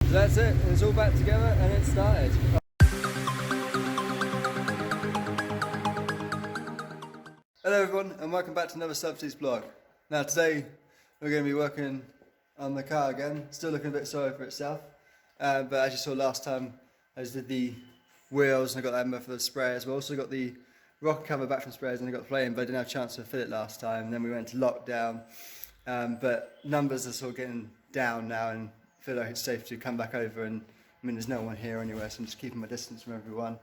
So that's it, it's all back together and it started. Hello everyone and welcome back to another Subsidies vlog. Now today we're going to be working on the car again, still looking a bit sorry for itself, but as you saw last time I just did the wheels and I got the ember for the spray as well. Also got the rocker cover back from sprays and I got the flame, but I didn't have a chance to fit it last time. And then we went to lockdown, but numbers are sort of getting down now and I feel like it's safe to come back over, and I mean there's no one here anyway, so I'm just keeping my distance from everyone.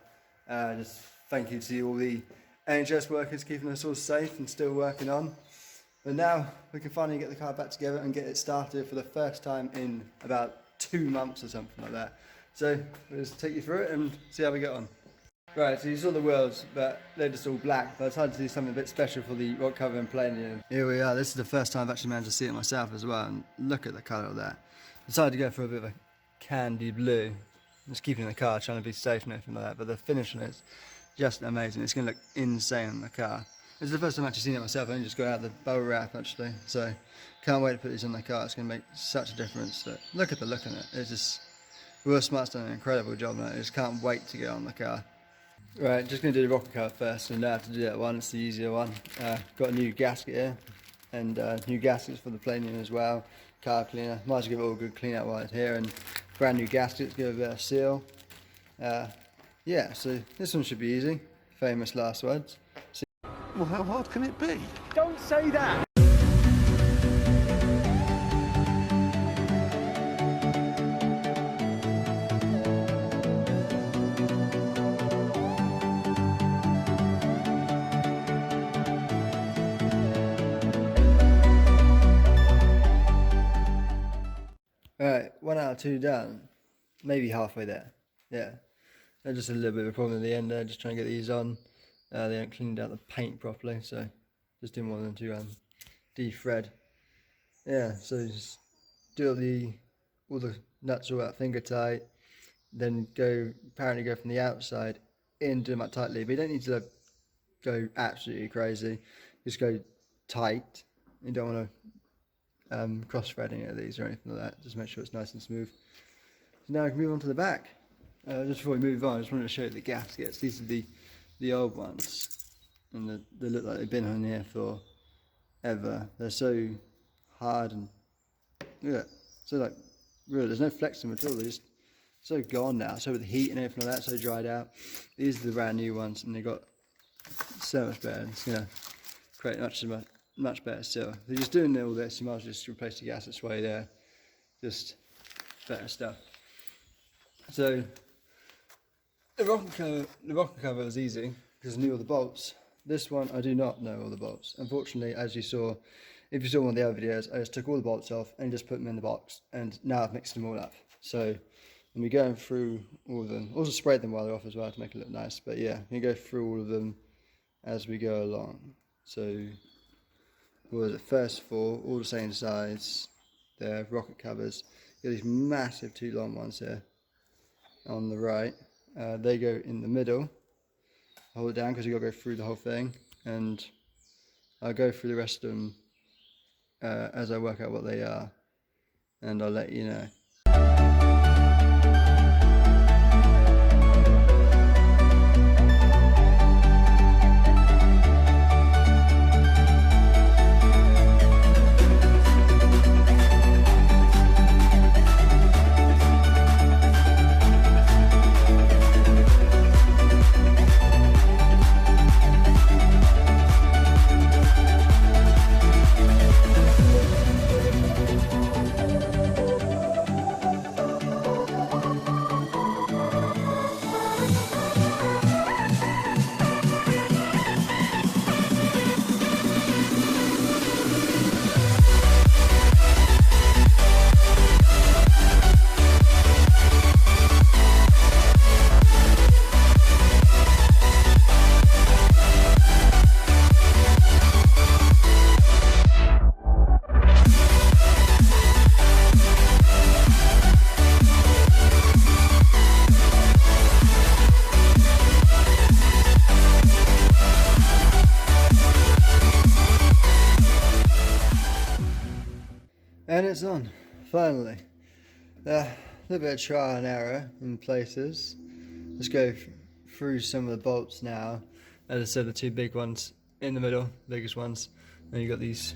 Just thank you to all the NHS workers keeping us all safe and still working on. But now we can finally get the car back together and get it started for the first time in about 2 months or something like that. So we'll just take you through it and see how we get on. Right, so you saw the wheels, but they're just all black, but I decided to do something a bit special for the rock cover and plenum. Here we are, this is the first time I've actually managed to see it myself as well, and look at the colour of that. I decided to go for a bit of a candy blue, just keeping in the car, trying to be safe and everything like that, but the finish on it's just amazing. It's going to look insane on the car. This is the first time I've actually seen it myself. I only just got out the bubble wrap actually, so can't wait to put these on the car. It's going to make such a difference. But look at the look on it. It's just, Will Smart's done an incredible job on it. I just can't wait to get on the car. Right, just going to do the rocker cover first, and I have to do that one. It's the easier one. Got a new gasket here, and new gaskets for the plenum as well. Car cleaner. Might as well give it all a good clean out while it's here, and brand new gaskets. Give it a bit of seal. Yeah, so this one should be easy. Famous last words. Well, how hard can it be? Don't say that! Alright, 1 out of 2 done. Maybe halfway there. Yeah. There's just a little bit of a problem at the end there, just trying to get these on. They haven't cleaned out the paint properly, so just didn't want them to de-thread. Yeah, so just do all the nuts all out finger tight, then apparently go from the outside in, do them out tightly, but you don't need to go absolutely crazy, just go tight. You don't want to cross-thread any of these or anything like that, just make sure it's nice and smooth. So now we can move on to the back. Just before we move on, I just wanted to show you the gaskets. These are the old ones, and they look like they've been on here forever. They're so hard and yeah, so like really there's no flex to them at all. They're just so gone now. So with the heat and everything like that, so dried out. These are the brand new ones, and they got so much better. It's gonna create much better still. If you're just doing all this, you might as well just replace the gaskets while you're there. Just better stuff. So the rocker cover was easy because I knew all the bolts. This one I do not know all the bolts. Unfortunately, as you saw, if you saw one of the other videos, I just took all the bolts off and just put them in the box, and now I've mixed them all up. So I'm be going through all of them. Also sprayed them while they're off as well to make it look nice. But yeah, you go through all of them as we go along. So what was it? First 4, all the same size. They're rocket covers. You got these massive 2 long ones here on the right. They go in the middle. Hold it down because you got to go through the whole thing, and I'll go through the rest of them as I work out what they are, and I'll let you know. And it's on, finally. little bit of trial and error in places. Let's go through some of the bolts now. As I said, the two big ones in the middle, biggest ones. Then you got these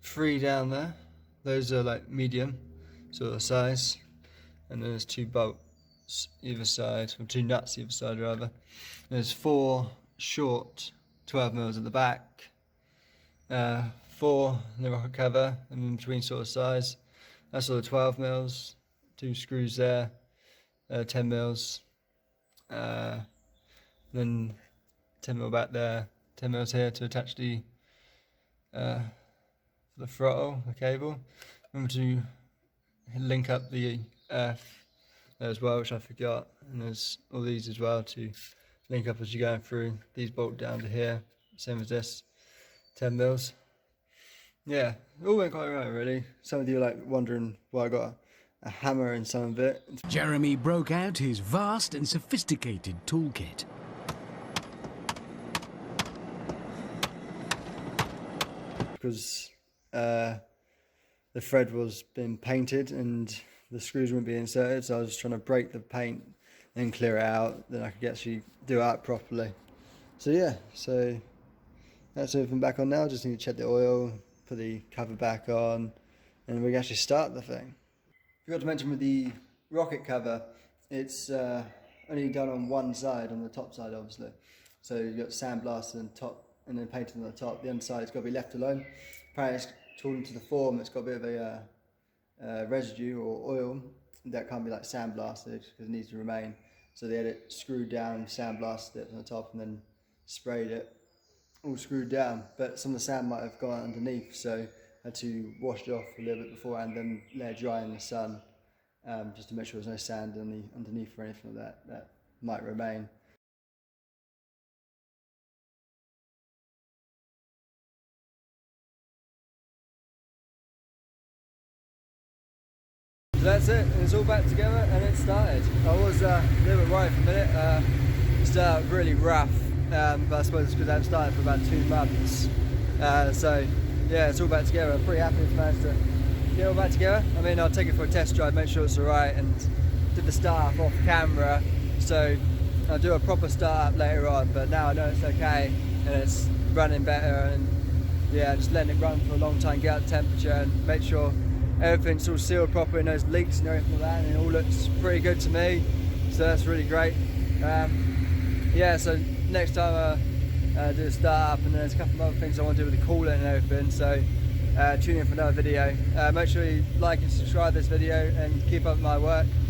3 down there. Those are like medium sort of size. And then there's 2 bolts either side, or 2 nuts either side rather. There's 4 short 12mm at the back, 4 in the rocket cover, and in between sort of size. That's all the 12mm, 2 screws there, 10mm, then 10mm back there, 10mm here to attach the throttle, the cable. Remember to link up the earth as well, which I forgot, and there's all these as well to link up as you're going through. These bolt down to here, same as this, 10mm. Yeah, it all went quite right really. Some of you are like wondering why I got a hammer in some of it. Jeremy broke out his vast and sophisticated toolkit. Because the thread was being painted and the screws wouldn't be inserted, so I was trying to break the paint and clear it out, then I could actually do it out properly. So yeah, so that's everything back on now. Just need to check the oil, put the cover back on, and we can actually start the thing. Forgot to mention with the rocket cover, it's only done on one side, on the top side obviously. So you've got sandblasted on top and then painted on the top. The underside has got to be left alone. Apparently it's according to the form, it's got a bit of a residue or oil that can't be like sandblasted because it needs to remain. So they had it screwed down, sandblasted it from the top and then sprayed it, all screwed down. But some of the sand might have gone underneath, so I had to wash it off a little bit before and then let it dry in the sun, just to make sure there's no sand underneath or anything like that might remain. So that's it, it's all back together and it started. I was a little bit worried for a minute. It started really rough, but I suppose it's because I haven't started for about 2 months. So yeah, it's all back together. I'm pretty happy it's managed to get it all back together. I mean, I'll take it for a test drive, make sure it's alright, and did the start off camera. So I'll do a proper start up later on, but now I know it's okay and it's running better, and yeah, just letting it run for a long time, get out the temperature and make sure everything's all sealed properly, no leaks and everything like that, and it all looks pretty good to me, so that's really great. Yeah, so next time I do a start up, and then there's a couple of other things I want to do with the coolant and everything, so tune in for another video. Make sure you like and subscribe this video and keep up with my work.